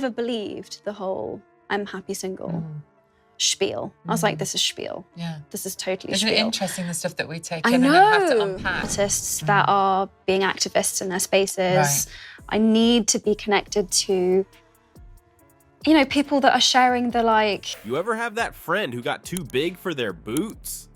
never believed the whole I'm happy single spiel. I was like, this is spiel. Yeah. This is totally Isn't spiel. it interesting, the stuff that we take I in know. and then have to unpack? Artists that are being activists in their spaces. Right. I need to be connected to, you know, people that are sharing the like... You ever have that friend who got too big for their boots?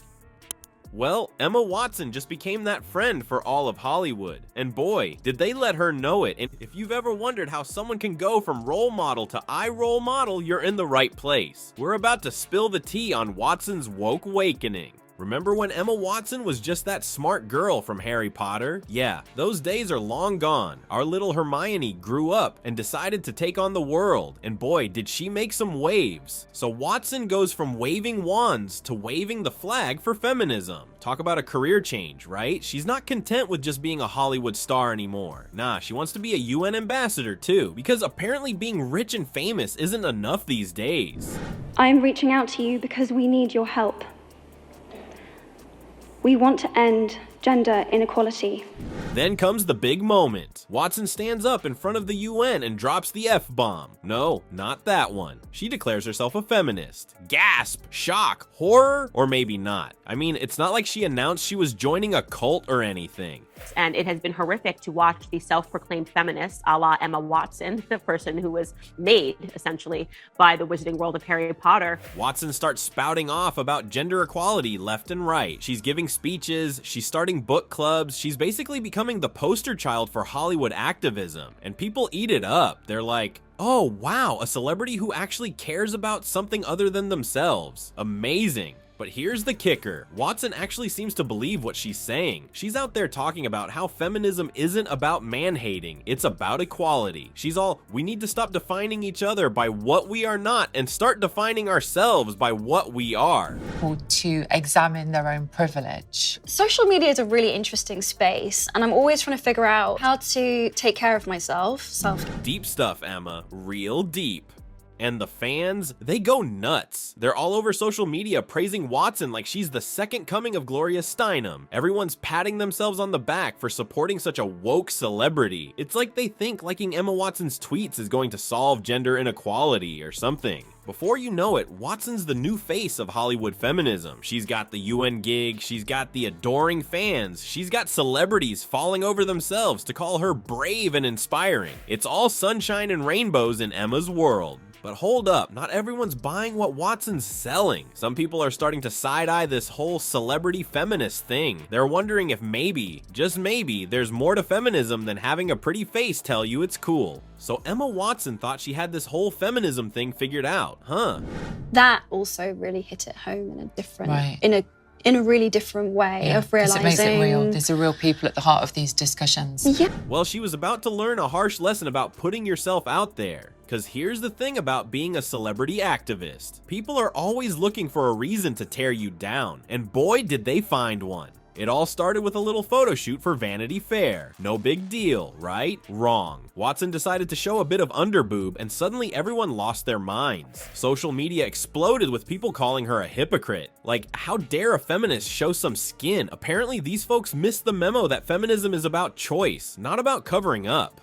Well, Emma Watson just became that friend for all of Hollywood. And boy, did they let her know it. And if you've ever wondered how someone can go from role model to I role model, you're in the right place. We're about to spill the tea on Watson's woke awakening. Remember when Emma Watson was just that smart girl from Harry Potter? Yeah, those days are long gone. Our little Hermione grew up and decided to take on the world, and boy, did she make some waves. So Watson goes from waving wands to waving the flag for feminism. Talk about a career change, right? She's not content with just being a Hollywood star anymore. Nah, she wants to be a UN ambassador too, because apparently being rich and famous isn't enough these days. I'm reaching out to you because we need your help. We want to end gender inequality. Then comes the big moment. Watson stands up in front of the UN and drops the F-bomb. No, not that one. She declares herself a feminist. Gasp, shock, horror, or maybe not. I mean, it's not like she announced she was joining a cult or anything. And it has been horrific to watch the self-proclaimed feminist, a la Emma Watson, the person who was made, essentially, by the wizarding world of Harry Potter. Watson starts spouting off about gender equality left and right. She's giving speeches, she's starting book clubs, she's basically becoming the poster child for Hollywood activism. And people eat it up. They're like, oh wow, a celebrity who actually cares about something other than themselves. Amazing. But here's the kicker. Watson actually seems to believe what she's saying. She's out there talking about how feminism isn't about man-hating, it's about equality. She's all, we need to stop defining each other by what we are not and start defining ourselves by what we are. Or to examine their own privilege. Social media is a really interesting space, and I'm always trying to figure out how to take care of myself. Deep stuff, Emma. Real deep. And the fans, they go nuts. They're all over social media praising Watson like she's the second coming of Gloria Steinem. Everyone's patting themselves on the back for supporting such a woke celebrity. It's like they think liking Emma Watson's tweets is going to solve gender inequality or something. Before you know it, Watson's the new face of Hollywood feminism. She's got the UN gig, she's got the adoring fans, she's got celebrities falling over themselves to call her brave and inspiring. It's all sunshine and rainbows in Emma's world. But hold up, not everyone's buying what Watson's selling. Some people are starting to side-eye this whole celebrity feminist thing. They're wondering if maybe, just maybe, there's more to feminism than having a pretty face tell you it's cool. So Emma Watson thought she had this whole feminism thing figured out, huh? That also really hit it home in a different, Right. in a really different way of realizing. Because it makes it real. There's a real people at the heart of these discussions. Yeah. Well, she was about to learn a harsh lesson about putting yourself out there. Because here's the thing about being a celebrity activist. People are always looking for a reason to tear you down, and boy did they find one. It all started with a little photo shoot for Vanity Fair. No big deal, right? Wrong. Watson decided to show a bit of underboob and suddenly everyone lost their minds. Social media exploded with people calling her a hypocrite. Like, how dare a feminist show some skin? Apparently these folks missed the memo that feminism is about choice, not about covering up.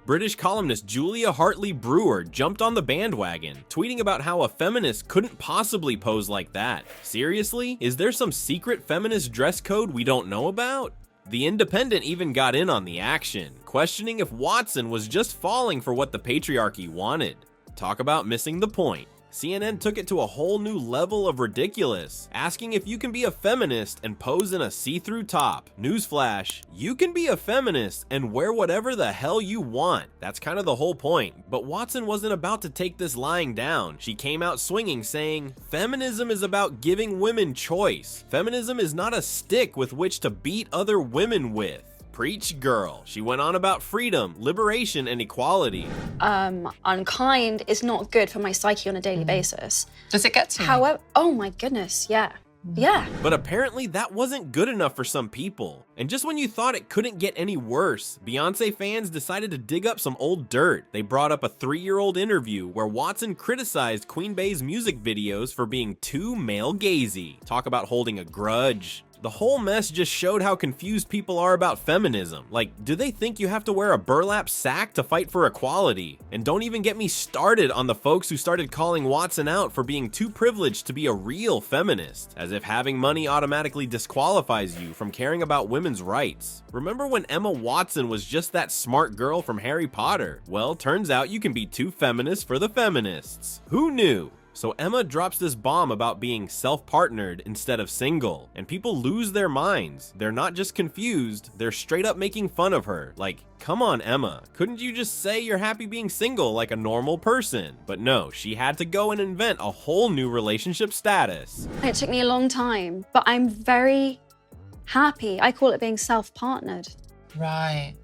British columnist Julia Hartley-Brewer jumped on the bandwagon, tweeting about how a feminist couldn't possibly pose like that. Seriously? Is there some secret feminist dress code we don't know about? The Independent even got in on the action, questioning if Watson was just falling for what the patriarchy wanted. Talk about missing the point. CNN took it to a whole new level of ridiculous, asking if you can be a feminist and pose in a see-through top. Newsflash, you can be a feminist and wear whatever the hell you want. That's kind of the whole point. But Watson wasn't about to take this lying down. She came out swinging, saying, feminism is about giving women choice. Feminism is not a stick with which to beat other women with. Preach, girl. She went on about freedom, liberation, and equality. Unkind is not good for my psyche on a daily basis. Does it get to you? However, oh my goodness, yeah. Yeah. But apparently that wasn't good enough for some people. And just when you thought it couldn't get any worse, Beyonce fans decided to dig up some old dirt. They brought up a 3-year-old interview where Watson criticized Queen Bey's music videos for being too male-gazy. Talk about holding a grudge. The whole mess just showed how confused people are about feminism. Like, do they think you have to wear a burlap sack to fight for equality? And don't even get me started on the folks who started calling Watson out for being too privileged to be a real feminist, as if having money automatically disqualifies you from caring about women's rights. Remember when Emma Watson was just that smart girl from Harry Potter? Well, turns out you can be too feminist for the feminists. Who knew? So Emma drops this bomb about being self-partnered instead of single, and people lose their minds. They're not just confused, they're straight up making fun of her. Like, come on, Emma, couldn't you just say you're happy being single like a normal person? But no, she had to go and invent a whole new relationship status. It took me a long time, but I'm very happy. I call it being self-partnered. Right.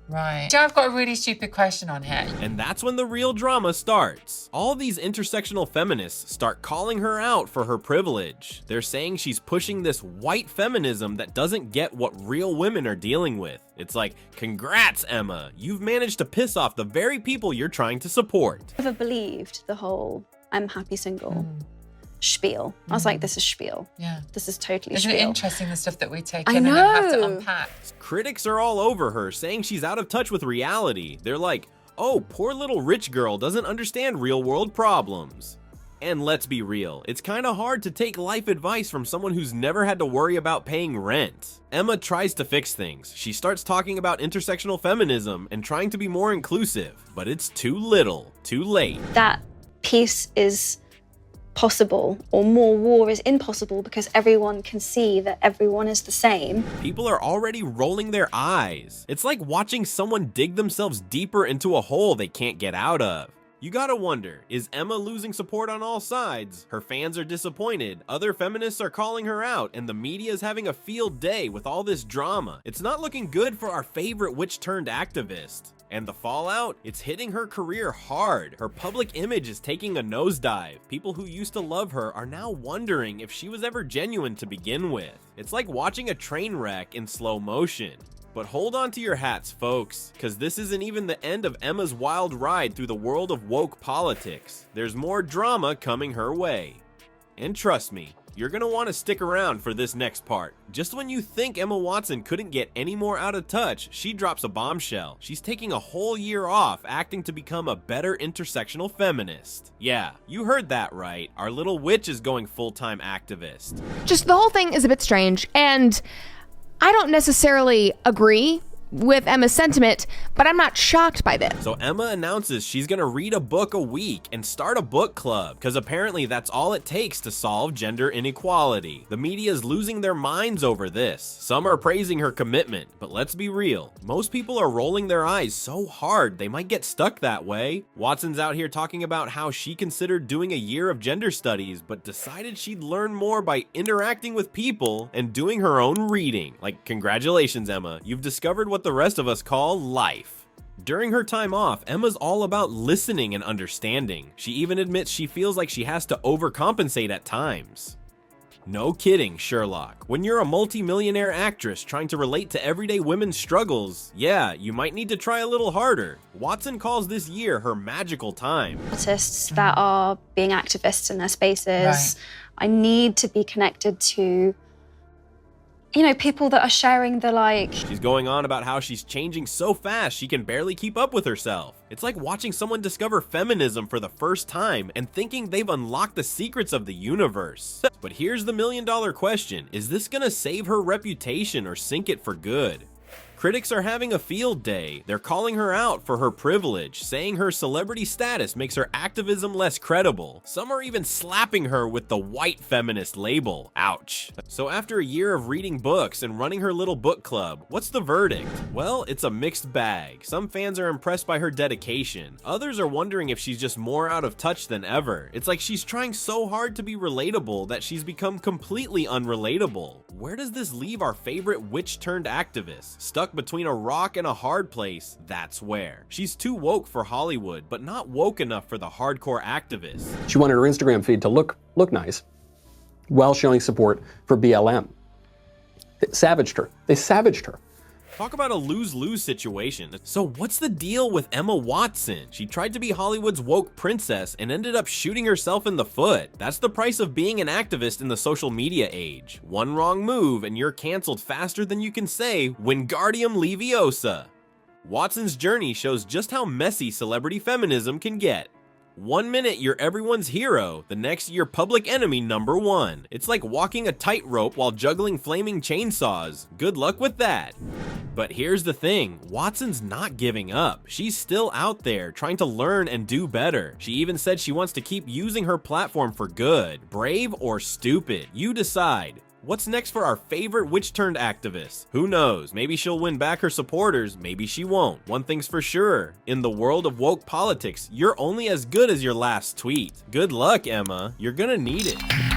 Joe, I've got a really stupid question on here. And that's when the real drama starts. All these intersectional feminists start calling her out for her privilege. They're saying she's pushing this white feminism that doesn't get what real women are dealing with. It's like, congrats, Emma. You've managed to piss off the very people you're trying to support. I never believed the whole I'm happy single spiel. I was like, this is spiel. Yeah. This is totally Isn't spiel. it interesting, the stuff that we take I in and then have to know. unpack? Critics are all over her, saying she's out of touch with reality. They're like, oh, poor little rich girl doesn't understand real world problems. And let's be real, it's kinda hard to take life advice from someone who's never had to worry about paying rent. Emma tries to fix things. She starts talking about intersectional feminism and trying to be more inclusive, but it's too little, too late. That peace is possible, or more war is impossible, because everyone can see that everyone is the same. People are already rolling their eyes. It's like watching someone dig themselves deeper into a hole they can't get out of. You gotta wonder, is Emma losing support on all sides? Her fans are disappointed, other feminists are calling her out, and the media is having a field day with all this drama. It's not looking good for our favorite witch-turned-activist. And the fallout? It's hitting her career hard. Her public image is taking a nosedive. People who used to love her are now wondering if she was ever genuine to begin with. It's like watching a train wreck in slow motion. But hold on to your hats, folks, because this isn't even the end of Emma's wild ride through the world of woke politics. There's more drama coming her way. And trust me, you're gonna want to stick around for this next part. Just when you think Emma Watson couldn't get any more out of touch, she drops a bombshell. She's taking a whole year off acting to become a better intersectional feminist. Yeah, you heard that right. Our little witch is going full-time activist. Just the whole thing is a bit strange, and I don't necessarily agree with Emma's sentiment, but I'm not shocked by this. So Emma announces she's gonna read a book a week and start a book club, because apparently that's all it takes to solve gender inequality. The media is losing their minds over this. Some are praising her commitment, but let's be real. Most people are rolling their eyes so hard they might get stuck that way. Watson's out here talking about how she considered doing a year of gender studies, but decided she'd learn more by interacting with people and doing her own reading. Like, congratulations, Emma. You've discovered what the rest of us call life. During her time off, Emma's all about listening and understanding. She even admits she feels like she has to overcompensate at times. No kidding, Sherlock. When you're a multi-millionaire actress trying to relate to everyday women's struggles, yeah, you might need to try a little harder. Watson calls this year her magical time. Artists that are being activists in their spaces, Right. I need to be connected to, you know, people that are sharing the like. She's going on about how she's changing so fast she can barely keep up with herself. It's like watching someone discover feminism for the first time and thinking they've unlocked the secrets of the universe. But here's the million-dollar question. Is this gonna save her reputation or sink it for good? Critics are having a field day. They're calling her out for her privilege, saying her celebrity status makes her activism less credible. Some are even slapping her with the white feminist label. Ouch. So after a year of reading books and running her little book club, what's the verdict? Well, it's a mixed bag. Some fans are impressed by her dedication. Others are wondering if she's just more out of touch than ever. It's like she's trying so hard to be relatable that she's become completely unrelatable. Where does this leave our favorite witch-turned-activist? Stuck between a rock and a hard place, that's where. She's too woke for Hollywood, but not woke enough for the hardcore activists. She wanted her Instagram feed to look nice while showing support for BLM. It savaged her. They savaged her. Talk about a lose-lose situation. So what's the deal with Emma Watson? She tried to be Hollywood's woke princess and ended up shooting herself in the foot. That's the price of being an activist in the social media age. One wrong move and you're canceled faster than you can say Wingardium Leviosa. Watson's journey shows just how messy celebrity feminism can get. 1 minute you're everyone's hero, the next you're public enemy #1. It's like walking a tightrope while juggling flaming chainsaws. Good luck with that. But here's the thing, Watson's not giving up. She's still out there trying to learn and do better. She even said she wants to keep using her platform for good. Brave or stupid, you decide. What's next for our favorite witch-turned activist? Who knows? Maybe she'll win back her supporters, maybe she won't. One thing's for sure, in the world of woke politics, you're only as good as your last tweet. Good luck, Emma. You're gonna need it.